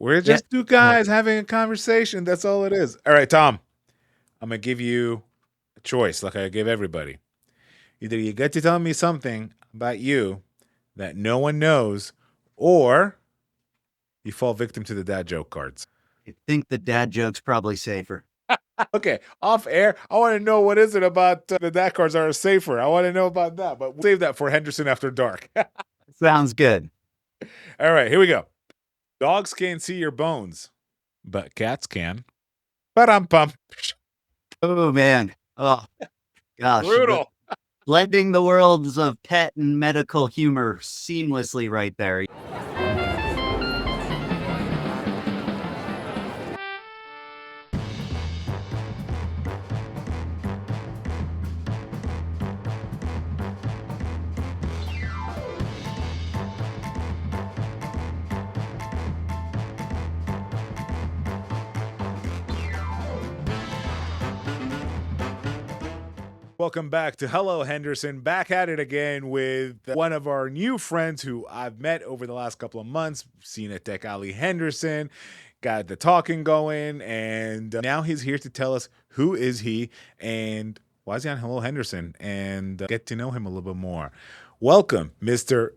We're Yeah. just two guys having a conversation. That's all it is. All right, Tom, I'm going to give you a choice like I give everybody. Either you get to tell me something about you that no one knows, or you fall victim to the dad joke cards. I think the dad joke's probably safer. Okay, off air, I want to know what is it about the dad cards are safer. I want to know about that, but we'll save that for Henderson After Dark. Sounds good. All right, here we go. Dogs can't see your bones, but cats can. Ba-dum-pum. Oh man. Oh gosh. Brutal. Blending the worlds of pet and medical humor seamlessly right there. Welcome back to Hello Henderson. Back at it again with one of our new friends who I've met over the last couple of months. Seen at Tech Alley Henderson, got the talking going, and now he's here to tell us who is he and why is he on Hello Henderson, and get to know him a little bit more. Welcome, Mister.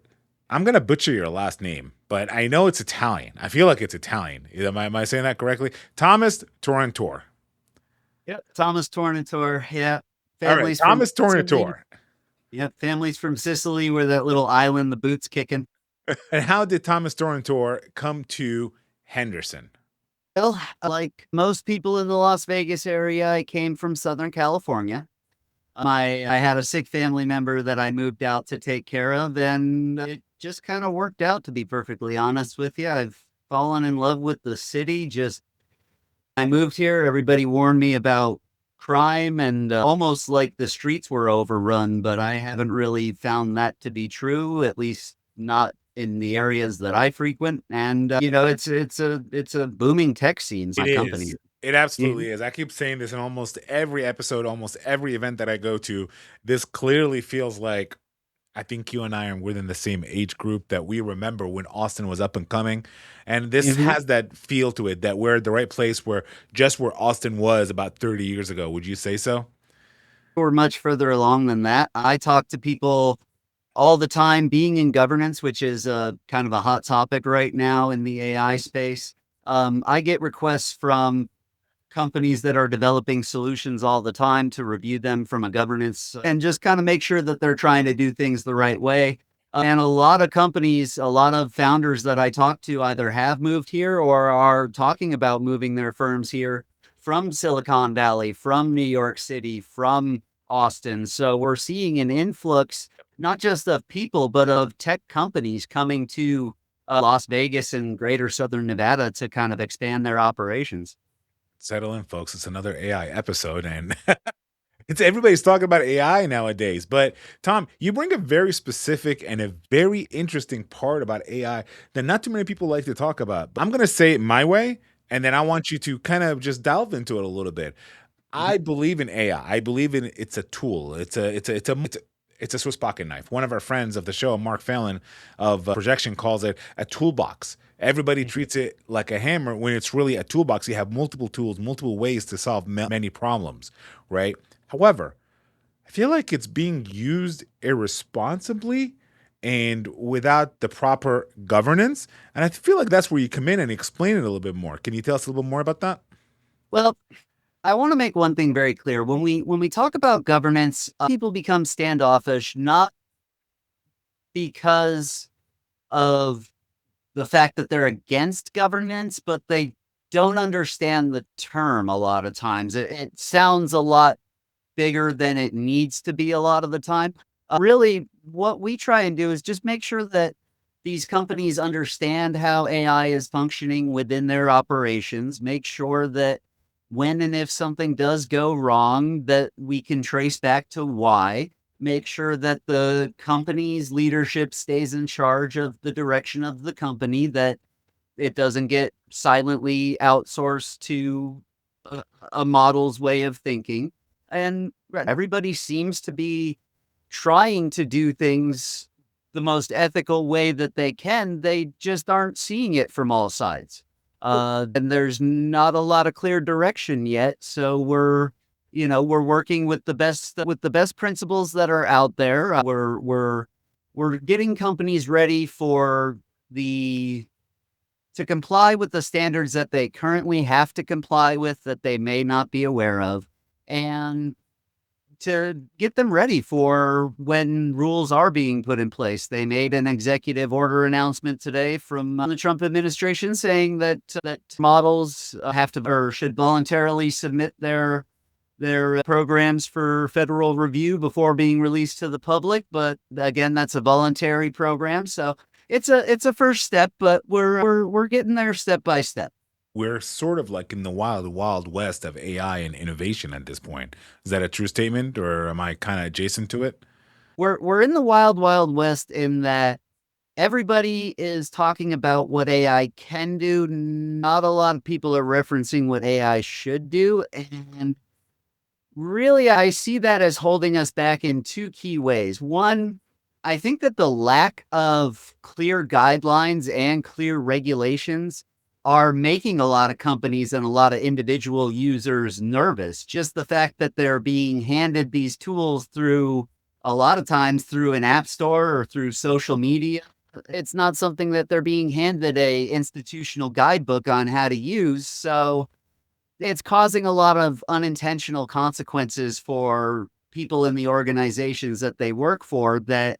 I'm gonna butcher your last name, but I know it's Italian. I feel like it's Italian. Am I saying that correctly? Thomas Tornatore. Yep. Thomas Tornatore. Yeah. All right, Families from Thomas Sicily. Tornatore. Yep. Families from Sicily where that little island, the boots kicking. And how did Thomas Tornatore come to Henderson? Well, like most people in the Las Vegas area, I came from Southern California. I had a sick family member that I moved out to take care of, and it just kind of worked out, to be perfectly honest with you. I've fallen in love with the city. Just I moved here, everybody warned me about crime and almost like the streets were overrun, but I haven't really found that to be true, at least not in the areas that I frequent. And it's a booming tech scene. It My company. is. It absolutely is. I keep saying this in almost every episode, almost every event that I go to. This clearly feels like I think you and I are within the same age group that we remember when Austin was up and coming. And this Mhm. has that feel to it that we're at the right place where just where Austin was about 30 years ago. Would you say so? We're much further along than that. I talk to people all the time being in governance, which is kind of a hot topic right now in the AI space. I get requests from companies that are developing solutions all the time to review them from a governance and just kind of make sure that they're trying to do things the right way. And a lot of companies, a lot of founders that I talk to either have moved here or are talking about moving their firms here from Silicon Valley, from New York City, from Austin. So we're seeing an influx, not just of people, but of tech companies coming to Las Vegas and greater Southern Nevada to kind of expand their operations. Settle in, folks. It's another AI episode, and it's everybody's talking about AI nowadays. But Tom, you bring a very specific and a very interesting part about AI that not too many people like to talk about. But I'm going to say it my way, and then I want you to kind of just delve into it a little bit. I believe in AI. I believe in it's a tool. It's a Swiss pocket knife. One of our friends of the show, Mark Fallon of Projection, calls it a toolbox. Everybody treats it like a hammer when it's really a toolbox. You have multiple tools, multiple ways to solve many problems, right? However, I feel like it's being used irresponsibly and without the proper governance. And I feel like that's where you come in and explain it a little bit more. Can you tell us a little bit more about that? Well, I want to make one thing very clear. When we talk about governance, people become standoffish not because of the fact that they're against governance, but they don't understand the term a lot of times. It sounds a lot bigger than it needs to be a lot of the time. Really, what we try and do is just make sure that these companies understand how AI is functioning within their operations, make sure that when and if something does go wrong, that we can trace back to why, make sure that the company's leadership stays in charge of the direction of the company, that it doesn't get silently outsourced to a model's way of thinking. And everybody seems to be trying to do things the most ethical way that they can. They just aren't seeing it from all sides. And there's not a lot of clear direction yet. So we're working with the best principles that are out there. We're getting companies ready for the to comply with the standards that they currently have to comply with that they may not be aware of, and to get them ready for when rules are being put in place. They made an executive order announcement today from the Trump administration saying that models have to or should voluntarily submit their programs for federal review before being released to the public. But again, that's a voluntary program, so it's a first step, but we're getting there step by step. We're sort of like in the wild, wild west of AI and innovation at this point. Is that a true statement, or am I kind of adjacent to it? We're in the wild, wild west in that everybody is talking about what AI can do. Not a lot of people are referencing what AI should do. And really, I see that as holding us back in two key ways. One, I think that the lack of clear guidelines and clear regulations are making a lot of companies and a lot of individual users nervous. Just the fact that they're being handed these tools through a lot of times through an app store or through social media. It's not something that they're being handed a institutional guidebook on how to use. So it's causing a lot of unintentional consequences for people in the organizations that they work for, that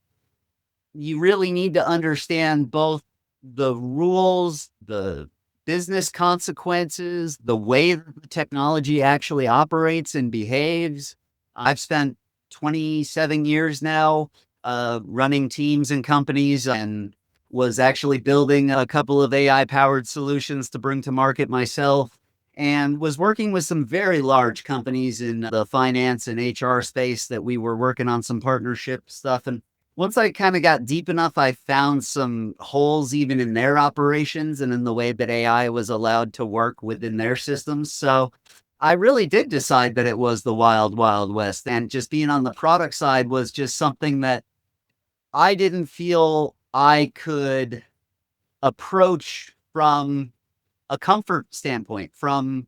you really need to understand both the rules, the business consequences, the way that the technology actually operates and behaves. I've spent 27 years now running teams and companies, and was actually building a couple of AI powered solutions to bring to market myself, and was working with some very large companies in the finance and HR space that we were working on some partnership stuff. And once I kind of got deep enough, I found some holes even in their operations and in the way that AI was allowed to work within their systems. So I really did decide that it was the wild, wild west. And just being on the product side was just something that I didn't feel I could approach from a comfort standpoint, from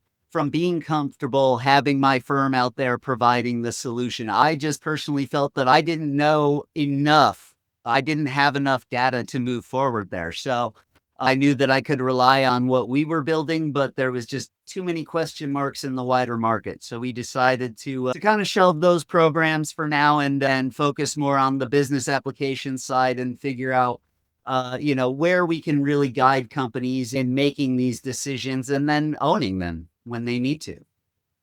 being comfortable having my firm out there providing the solution. I just personally felt that I didn't know enough. I didn't have enough data to move forward there. So I knew that I could rely on what we were building, but there was just too many question marks in the wider market. So we decided to kind of shelve those programs for now and focus more on the business application side and figure out where we can really guide companies in making these decisions and then owning them when they need to.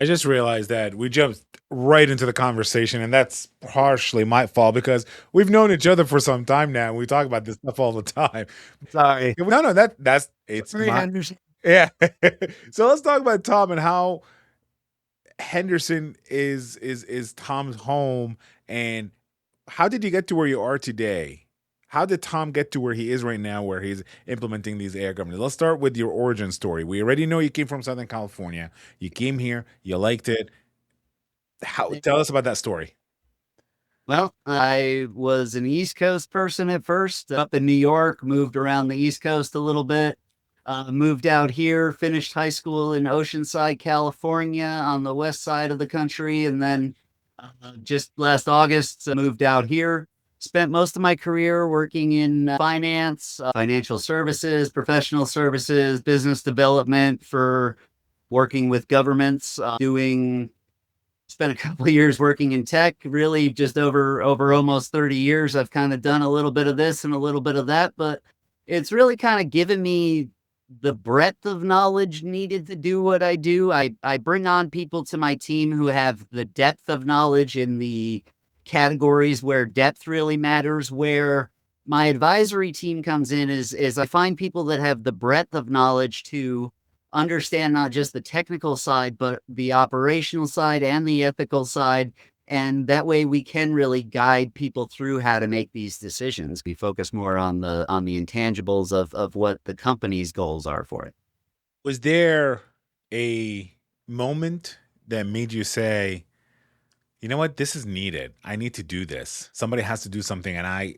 I just realized that we jumped right into the conversation, and that's partially my fault because we've known each other for some time now, and we talk about this stuff all the time. Sorry. No, no, that's it's Sorry, my Henderson. yeah. So let's talk about Tom and how Henderson is Tom's home, and how did you get to where you are today? How did Tom get to where he is right now, where he's implementing these AI governance? Let's start with your origin story. We already know you came from Southern California. You came here, you liked it. How? Tell us about that story. Well, I was an East Coast person at first, up in New York, moved around the East Coast a little bit, moved out here, finished high school in Oceanside, California, on the west side of the country, and then just last August, moved out here. Spent most of my career working in finance, financial services, professional services, business development for working with governments, doing spent a couple of years working in tech, really just over almost 30 years. I've kind of done a little bit of this and a little bit of that, but it's really kind of given me the breadth of knowledge needed to do what I do. I bring on people to my team who have the depth of knowledge in the categories where depth really matters. Where my advisory team comes in is I find people that have the breadth of knowledge to understand not just the technical side, but the operational side and the ethical side. And that way we can really guide people through how to make these decisions. We focus more on the intangibles of what the company's goals are for it. Was there a moment that made you say, you know what? This is needed. I need to do this. Somebody has to do something, and I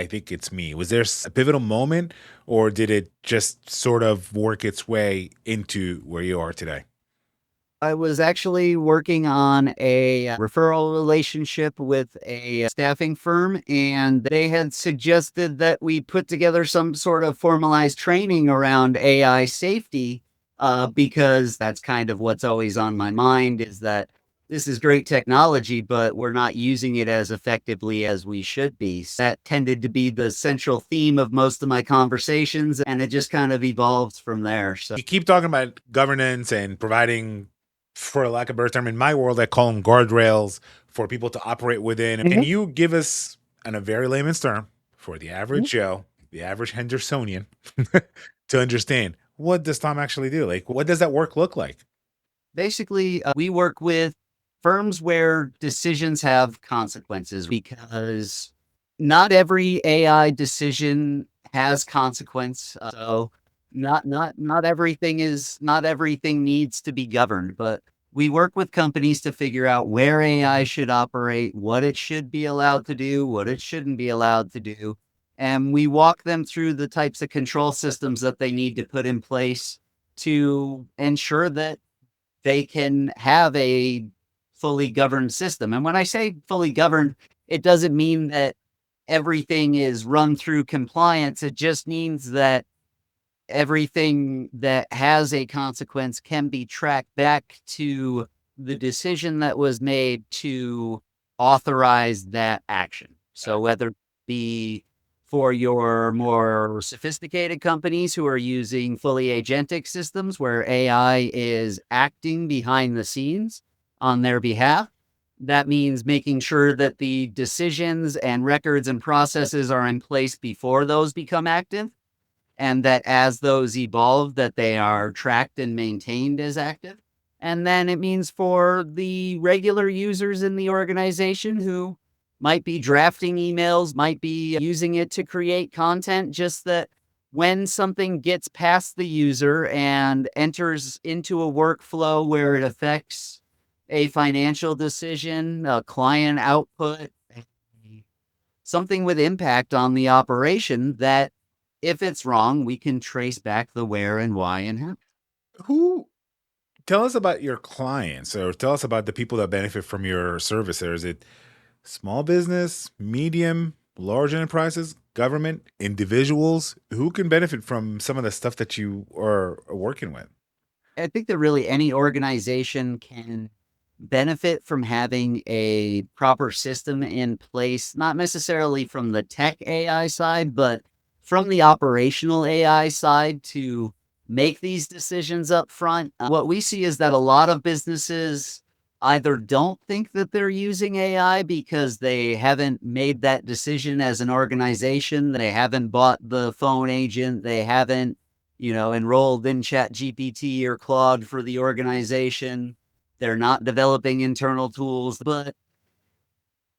think it's me. Was there a pivotal moment, or did it just sort of work its way into where you are today? I was actually working on a referral relationship with a staffing firm, and they had suggested that we put together some sort of formalized training around AI safety, because that's kind of what's always on my mind is that this is great technology, but we're not using it as effectively as we should be. So that tended to be the central theme of most of my conversations, and it just kind of evolved from there. So, You keep talking about governance and providing, for lack of a better term, in my world, I call them guardrails for people to operate within. Can Mhm, you give us, in a very layman's term, for the mhm. average Joe, the average Hendersonian, to understand what does Tom actually do? Like, what does that work look like? Basically, we work with firms where decisions have consequences because not every AI decision has consequence. So not everything needs to be governed, but we work with companies to figure out where AI should operate, what it should be allowed to do, what it shouldn't be allowed to do. And we walk them through the types of control systems that they need to put in place to ensure that they can have a fully governed system. And when I say fully governed, it doesn't mean that everything is run through compliance. It just means that everything that has a consequence can be tracked back to the decision that was made to authorize that action. So whether it be for your more sophisticated companies who are using fully agentic systems where AI is acting behind the scenes on their behalf, that means making sure that the decisions and records and processes are in place before those become active, and that as those evolve, that they are tracked and maintained as active. And then it means for the regular users in the organization who might be drafting emails, might be using it to create content, just that when something gets past the user and enters into a workflow where it affects a financial decision, a client output, something with impact on the operation, that if it's wrong, we can trace back the where and why and how. Who Tell us about your clients, or tell us about the people that benefit from your service. Or is it small business, medium, large enterprises, government, individuals? Who can benefit from some of the stuff that you are working with? I think that really any organization can benefit from having a proper system in place, not necessarily from the tech AI side, but from the operational AI side to make these decisions up front. What we see is that a lot of businesses either don't think that they're using AI because they haven't made that decision as an organization, they haven't bought the phone agent, they haven't, enrolled in Chat GPT or Claude for the organization. They're not developing internal tools, but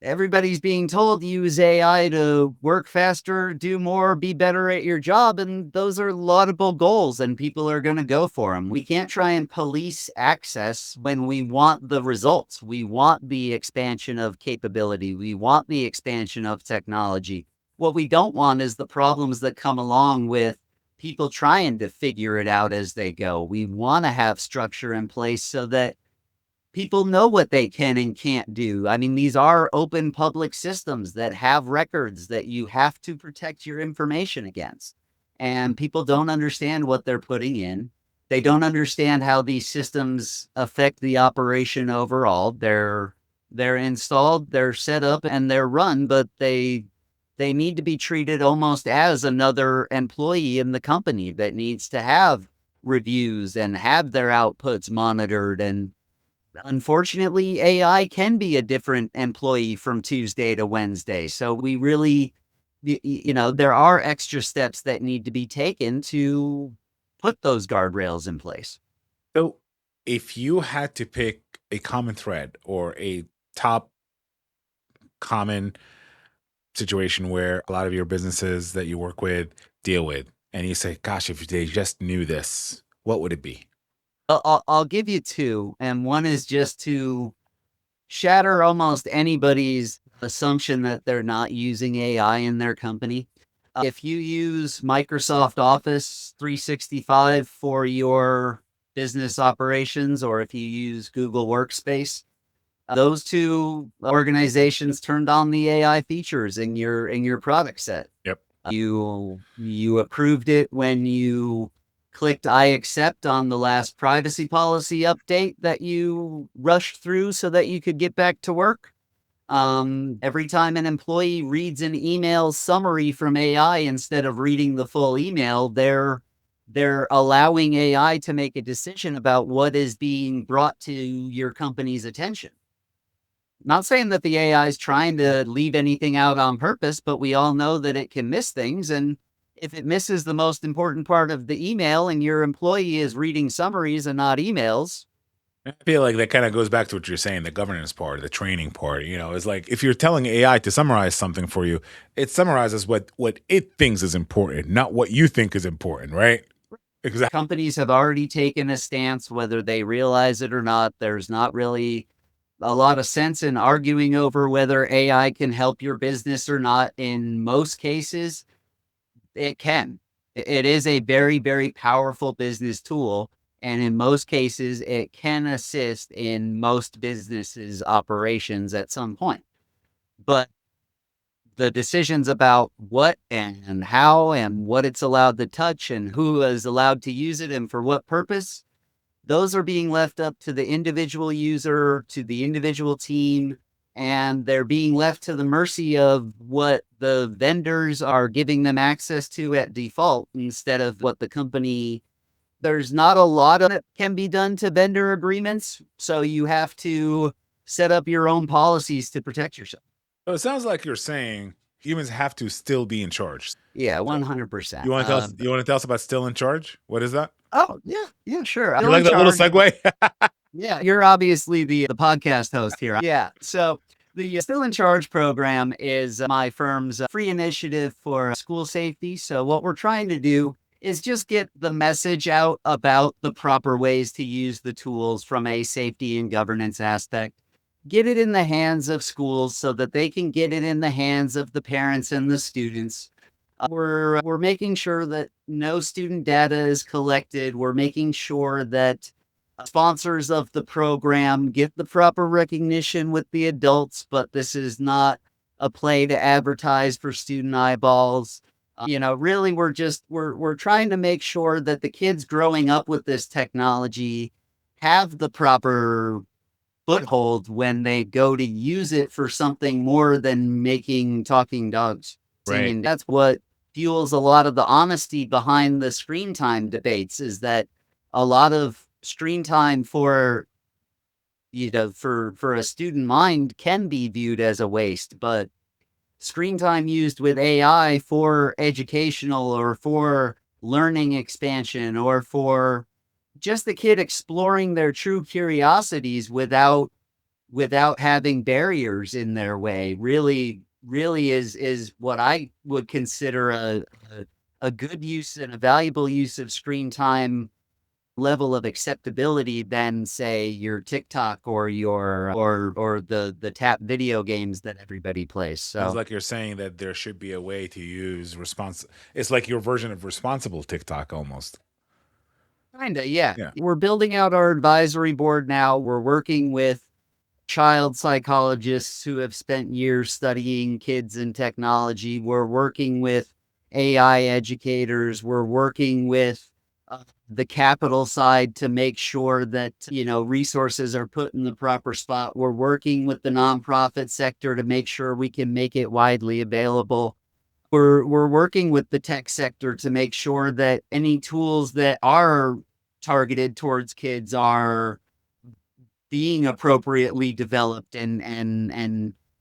everybody's being told to use AI to work faster, do more, be better at your job. And those are laudable goals, and people are going to go for them. We can't try and police access when we want the results. We want the expansion of capability, we want the expansion of technology. What we don't want is the problems that come along with people trying to figure it out as they go. We want to have structure in place so that people know what they can and can't do. I mean, these are open public systems that have records that you have to protect your information against. And people don't understand what they're putting in. They don't understand how these systems affect the operation overall. They're installed, they're set up, and they're run, but they need to be treated almost as another employee in the company that needs to have reviews and have their outputs monitored. And unfortunately, AI can be a different employee from Tuesday to Wednesday. So we really, there are extra steps that need to be taken to put those guardrails in place. So, if you had to pick a common thread or a top common situation where a lot of your businesses that you work with deal with, and you say, gosh, if they just knew this, what would it be? I'll give you two, and one is just to shatter almost anybody's assumption that they're not using AI in their company. If you use Microsoft Office 365 for your business operations, or if you use Google Workspace, those two organizations turned on the AI features in your product set. Yep. You approved it when you clicked I accept on the last privacy policy update that you rushed through so that you could get back to work. Every time an employee reads an email summary from AI instead of reading the full email, they're allowing AI to make a decision about what is being brought to your company's attention. Not saying that the AI is trying to leave anything out on purpose, but we all know that it can miss things. And if it misses the most important part of the email and your employee is reading summaries and not emails, I feel like that kind of goes back to what you're saying, the governance part, the training part. It's like if you're telling AI to summarize something for you, it summarizes what it thinks is important, not what you think is important, right? Exactly. companies have already taken a stance, whether they realize it or not. There's not really a lot of sense in arguing over whether AI can help your business or not. In most cases, it can. It is a very, very powerful business tool. And in most cases, it can assist in most businesses' operations at some point. But the decisions about what and how and what it's allowed to touch and who is allowed to use it and for what purpose, those are being left up to the individual user, to the individual team, and they're being left to the mercy of what the vendors are giving them access to at default instead of what the company. There's not a lot of it can be done to vendor agreements, so you have to set up your own policies to protect yourself. So it sounds like you're saying humans have to still be in charge. Yeah, So 100%. you want to tell us? You want to tell us about still in charge? What is that? Oh, yeah, yeah, sure. You Still like in that little charge. segue? Yeah, you're obviously the podcast host here. Yeah. So the Still in Charge program is my firm's free initiative for school safety. So what we're trying to do is just get the message out about the proper ways to use the tools from a safety and governance aspect. Get it in the hands of schools so that they can get it in the hands of the parents and the students. We're making sure that no student data is collected. We're making sure that sponsors of the program get the proper recognition with the adults, but this is not a play to advertise for student eyeballs. Really, we're trying to make sure that the kids growing up with this technology have the proper foothold when they go to use it for something more than making talking dogs Right. singing. That's what fuels a lot of the honesty behind the screen time debates, is that a lot of screen time for for a student mind can be viewed as a waste, but screen time used with AI for educational or for learning expansion or for just the kid exploring their true curiosities without having barriers in their way really is what I would consider a good use and a valuable use of screen time level of acceptability than say your TikTok or your or the tap video games that everybody plays. Sounds So like you're saying that there should be a way to use response. It's like your version of responsible TikTok almost. kinda, yeah. Yeah. We're building out our advisory board now. We're working with child psychologists who have spent years studying kids and technology. We're working with AI educators. We're working with the capital side to make sure that resources are put in the proper spot. We're working with the nonprofit sector to make sure we can make it widely available. We're working with the tech sector to make sure that any tools that are targeted towards kids are being appropriately developed, and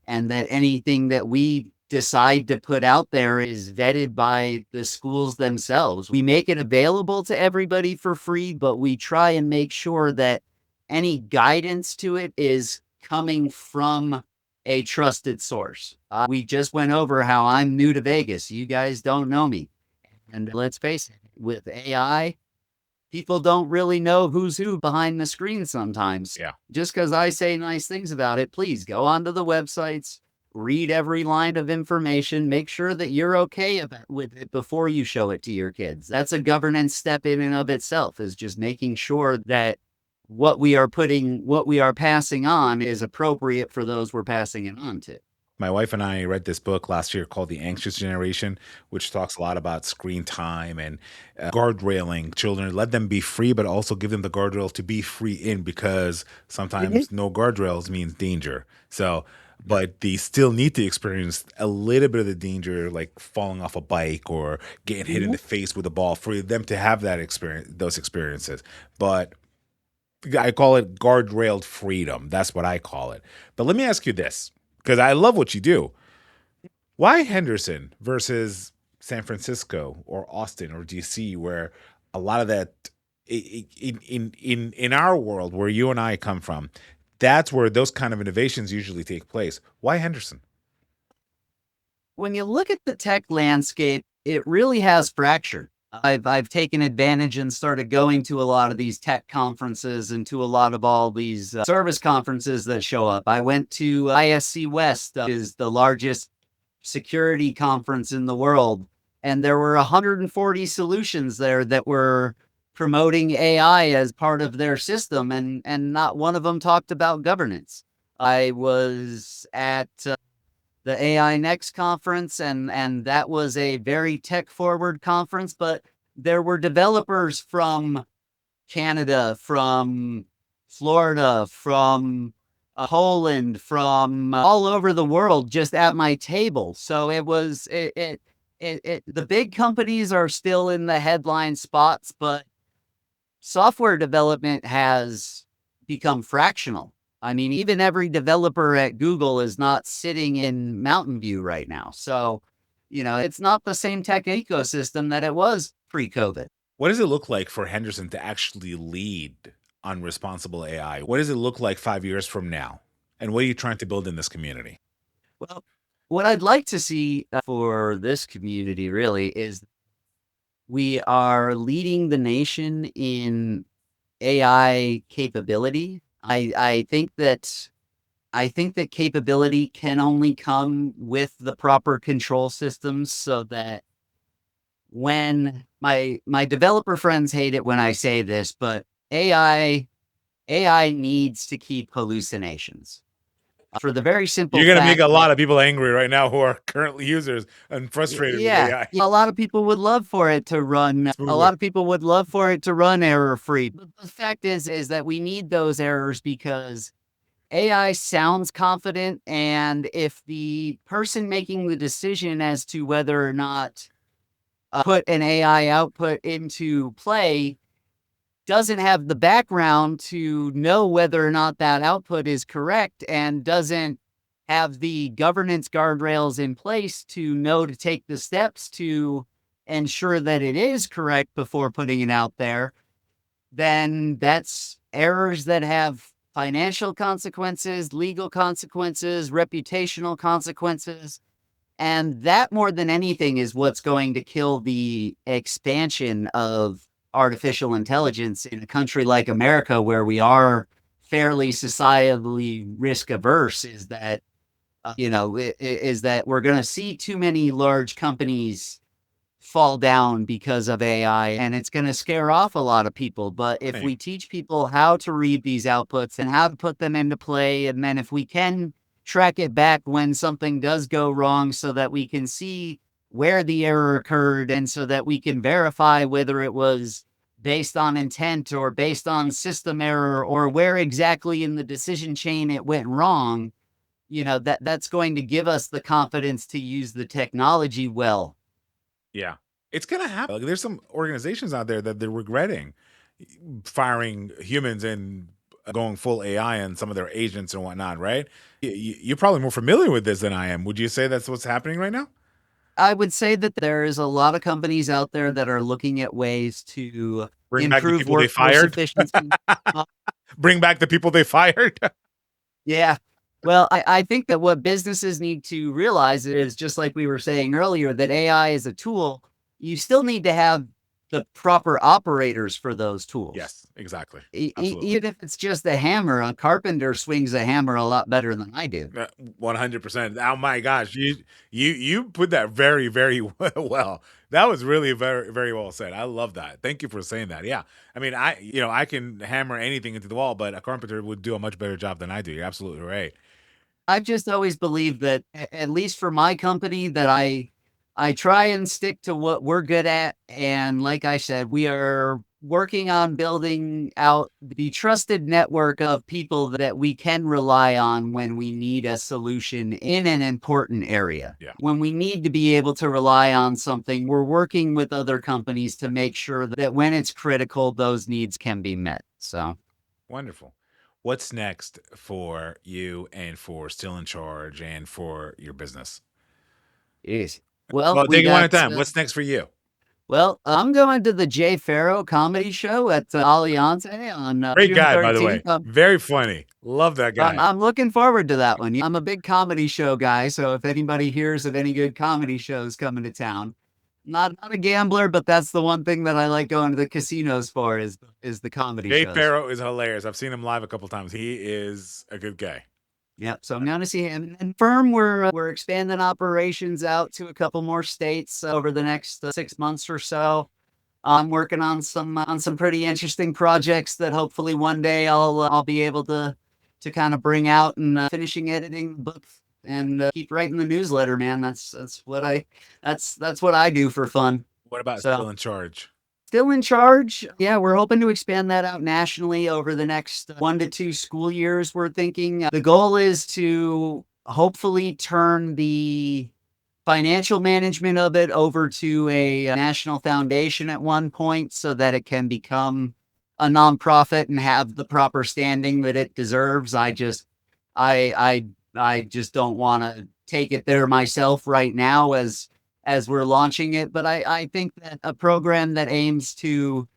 that anything that we decide to put out there is vetted by the schools themselves. We make it available to everybody for free, but we try and make sure that any guidance to it is coming from a trusted source. We just went over how I'm new to Vegas. You guys don't know me. And let's face it, with AI, people don't really know who's who behind the screen sometimes. Yeah. Just because I say nice things about it, please go onto the websites, read every line of information, make sure that you're okay with it before you show it to your kids. That's a governance step in and of itself, is just making sure that what we are passing on is appropriate for those we're passing it on to. My wife and I read this book last year called The Anxious Generation, which talks a lot about screen time and guardrailing children. Let them be free, but also give them the guardrails to be free in, because Mhm. sometimes no guardrails means danger. So, but they still need to experience a little bit of the danger, like falling off a bike or getting hit in Mhm. the face with a ball, for them to have that experience, those experiences. But I call it guardrailed freedom. That's what I call it. But let me ask you this, because I love what you do. Why Henderson versus San Francisco or Austin or DC, where a lot of that in our world, where you and I come from, that's where those kind of innovations usually take place. Why Henderson? When you look at the tech landscape, it really has fractured. I've taken advantage and started going to a lot of these tech conferences and to a lot of all these service conferences that show up. I went to ISC West, is the largest security conference in the world, and there were 140 solutions there that were promoting AI as part of their system, and not one of them talked about governance. I was at the AI Next conference, and that was a very tech forward conference, but there were developers from Canada, from Florida, from Poland, from all over the world just at my table. So the big companies are still in the headline spots, but software development has become fractional. I mean, even every developer at Google is not sitting in Mountain View right now. So, it's not the same tech ecosystem that it was pre-COVID. What does it look like for Henderson to actually lead on responsible AI? What does it look like 5 years from now? And what are you trying to build in this community? Well, what I'd like to see for this community really is we are leading the nation in AI capability. I think that capability can only come with the proper control systems, so that when my developer friends hate it when I say this, but AI needs to keep hallucinations for the very simple You're going to make fact a that lot of people angry right now who are currently users and frustrated with yeah, AI. a lot of people would love for it to run. A Smoothly. lot of people would love for it to run error free. But the fact is that we need those errors because AI sounds confident, and if the person making the decision as to whether or not put an AI output into play doesn't have the background to know whether or not that output is correct, and doesn't have the governance guardrails in place to know to take the steps to ensure that it is correct before putting it out there, then that's errors that have financial consequences, legal consequences, reputational consequences. And that, more than anything, is what's going to kill the expansion of artificial intelligence in a country like America, where we are fairly societally risk averse, is that, is that we're going to see too many large companies fall down because of AI, and it's going to scare off a lot of people. But if Right. we teach people how to read these outputs and how to put them into play, and then if we can track it back when something does go wrong, so that we can see where the error occurred, and so that we can verify whether it was based on intent or based on system error, or where exactly in the decision chain it went wrong, that's going to give us the confidence to use the technology well. Yeah. It's gonna happen. Like, there's some organizations out there that they're regretting firing humans and going full AI on some of their agents and whatnot, right? You're probably more familiar with this than I am. Would you say that's what's happening right now? I would say that there is a lot of companies out there that are looking at ways to Bring back the improve people they workforce fired? efficiency. Uh, Bring back the people they fired? yeah. Well, I think that what businesses need to realize is, just like we were saying earlier, that AI is a tool. You still need to have the proper operators for those tools. Yes, exactly. E- e- Absolutely. even if it's just a hammer, a carpenter swings a hammer a lot better than I do. 100%. Oh my gosh, you put that very very well. That was really very very well said. I love that. Thank you for saying that. Yeah, I mean, I can hammer anything into the wall, but a carpenter would do a much better job than I do. You're absolutely right. I've just always believed that, at least for my company, that I try and stick to what we're good at. And like I said, we are working on building out the trusted network of people that we can rely on when we need a solution in an important area. Yeah, When we need to be able to rely on something, we're working with other companies to make sure that when it's critical, those needs can be met. So, wonderful. What's next for you and for Still in Charge and for your business? yes. Well, Well, we take it one got at a time. What's next for you? Well, I'm going to the Jay Farrow comedy show at Allianz on Great June guy, by the 13th. way. Very funny. Love that guy. I'm looking forward to that one. I'm a big comedy show guy, so if anybody hears of any good comedy shows coming to town, not a gambler, but that's the one thing that I like going to the casinos for is the comedy Jay shows. Farrow is hilarious. I've seen him live a couple times. He is a good guy. Yep. So I'm going to see him. And firm, we're expanding operations out to a couple more states over the next 6 months or so. I'm working on some pretty interesting projects that hopefully one day I'll be able to kind of bring out and finishing editing the book and keep writing the newsletter, man. That's what I do for fun. What about So Still in Charge? still in charge. Yeah, we're hoping to expand that out nationally over the next 1 to 2 school years. We're thinking the goal is to hopefully turn the financial management of it over to a national foundation at one point so that it can become a nonprofit and have the proper standing that it deserves. I just don't want to take it there myself right now as we're launching it. But I think that a program that aims to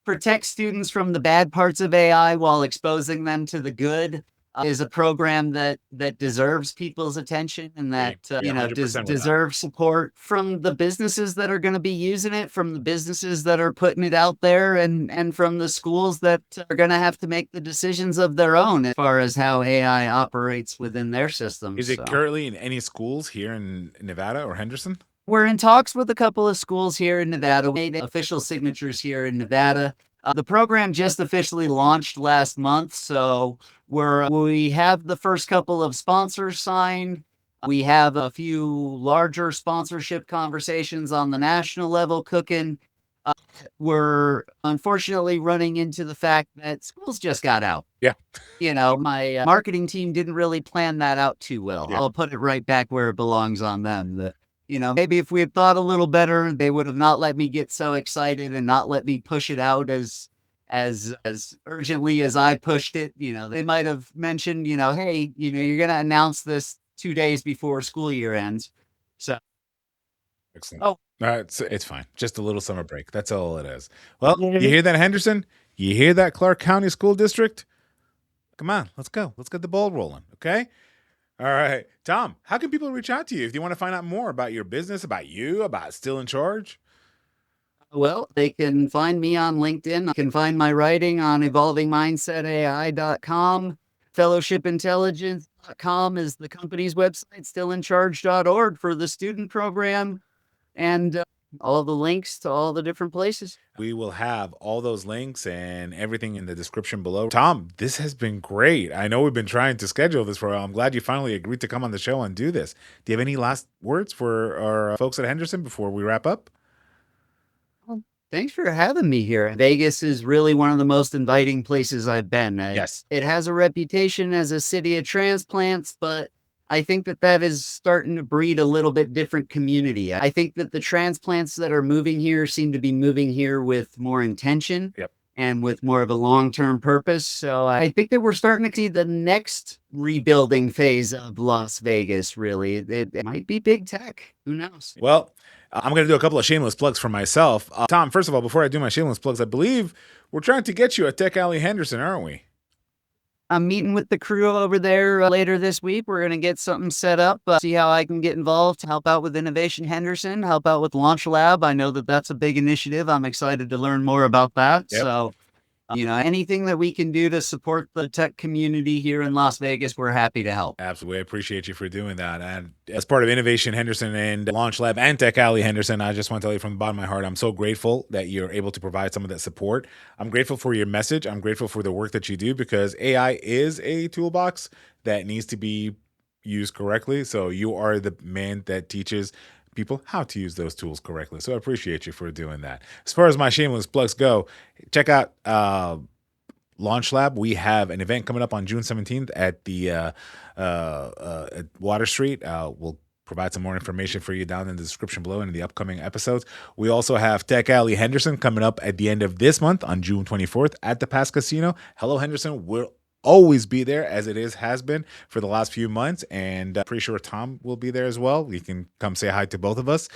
protect students from the bad parts of AI while exposing them to the good is a program that deserves people's attention and that Agree 100% with that. deserves support from the businesses that are going to be using it, from the businesses that are putting it out there, and from the schools that are going to have to make the decisions of their own as far as how AI operates within their systems. Is it So currently in any schools here in Nevada or Henderson? we're in talks with a couple of schools here in Nevada. We made official signatures here in Nevada. The program just officially launched last month, so we have the first couple of sponsors signed. We have a few larger sponsorship conversations on the national level cooking. Uh, we're unfortunately running into the fact that schools just got out. Yeah. My marketing team didn't really plan that out too well. Yeah. I'll put it right back where it belongs on them. Maybe if we had thought a little better, they would have not let me get so excited and not let me push it out as urgently as I pushed it. They might have mentioned, hey, you're going to announce this 2 days before school year ends. So, Excellent. oh, It's fine. Just a little summer break. That's all it is. Well, you hear that, Henderson? You hear that, Clark County School District? Come on, let's go. Let's get the ball rolling. Okay. All right. Tom, how can people reach out to you if you want to find out more about your business, about you, about Still in Charge? well, they can find me on LinkedIn. They can find my writing on evolvingmindsetai.com. Fellowshipintelligence.com is the company's website. Stillincharge.org for the student program, and all the links to all the different places. We will have all those links and everything in the description below. Tom, this has been great. I know we've been trying to schedule this for a while. I'm glad you finally agreed to come on the show and do this. Do you have any last words for our folks at Henderson before we wrap up? Well, thanks for having me here. Vegas is really one of the most inviting places I've been. Yes. It has a reputation as a city of transplants, but I think that is starting to breed a little bit different community. I think that the transplants that are moving here seem to be moving here with more intention. Yep. And with more of a long-term purpose. So I think that we're starting to see the next rebuilding phase of Las Vegas, really. It might be big tech. Who knows? Well, I'm going to do a couple of shameless plugs for myself. Tom, first of all, before I do my shameless plugs, I believe we're trying to get you a Tech Alley Henderson, aren't we? I'm meeting with the crew over there later this week. We're going to get something set up, see how I can get involved to help out with Innovation Henderson, help out with Launch Lab. I know that that's a big initiative. I'm excited to learn more about that. Yep. So, anything that we can do to support the tech community here in Las Vegas, we're happy to help. Absolutely. I appreciate you for doing that. And as part of Innovation Henderson and Launch Lab and Tech Alley Henderson, I just want to tell you from the bottom of my heart, I'm so grateful that you're able to provide some of that support. I'm grateful for your message. I'm grateful for the work that you do because AI is a toolbox that needs to be used correctly. So you are the man that teaches people how to use those tools correctly. So I appreciate you for doing that. As far as my shameless plugs go, check out Launch Lab. We have an event coming up on June 17th at the at Water Street. We'll provide some more information for you down in the description below and in the upcoming episodes. We also have Tech Alley Henderson coming up at the end of this month on June 24th at the Pass Casino. Hello Henderson will always be there as it has been for the last few months, and pretty sure Tom will be there as well. You can come say hi to both of us.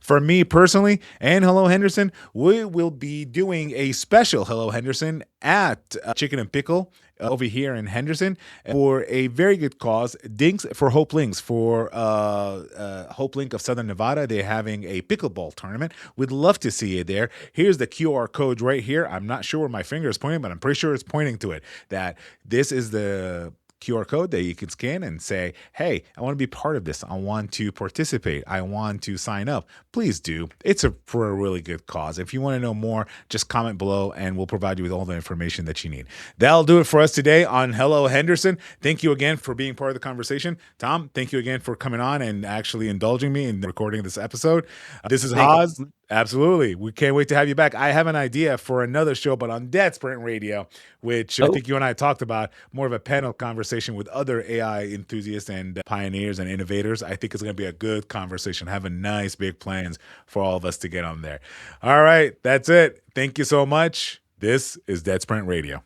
For me personally and Hello Henderson, we will be doing a special Hello Henderson at Chicken and Pickle over here in Henderson for a very good cause. Dinks for Hope Links for Hope Link of Southern Nevada. They're having a pickleball tournament. We'd love to see you there. Here's the QR code right here. I'm not sure where my finger is pointing, but I'm pretty sure it's pointing to it. That this is the QR code that you can scan and say, hey, I want to be part of this. I want to participate. I want to sign up. Please do. It's for a really good cause. If you want to know more, just comment below and we'll provide you with all the information that you need. That'll do it for us today on Hello Henderson. Thank you again for being part of the conversation. Tom, thank you again for coming on and actually indulging me in recording this episode. This is Haas. Absolutely. We can't wait to have you back. I have an idea for another show, but on Dead Sprint Radio, which I think you and I talked about, more of a panel conversation with other AI enthusiasts and pioneers and innovators. I think it's going to be a good conversation. Having nice big plans for all of us to get on there. All right. That's it. Thank you so much. This is Dead Sprint Radio.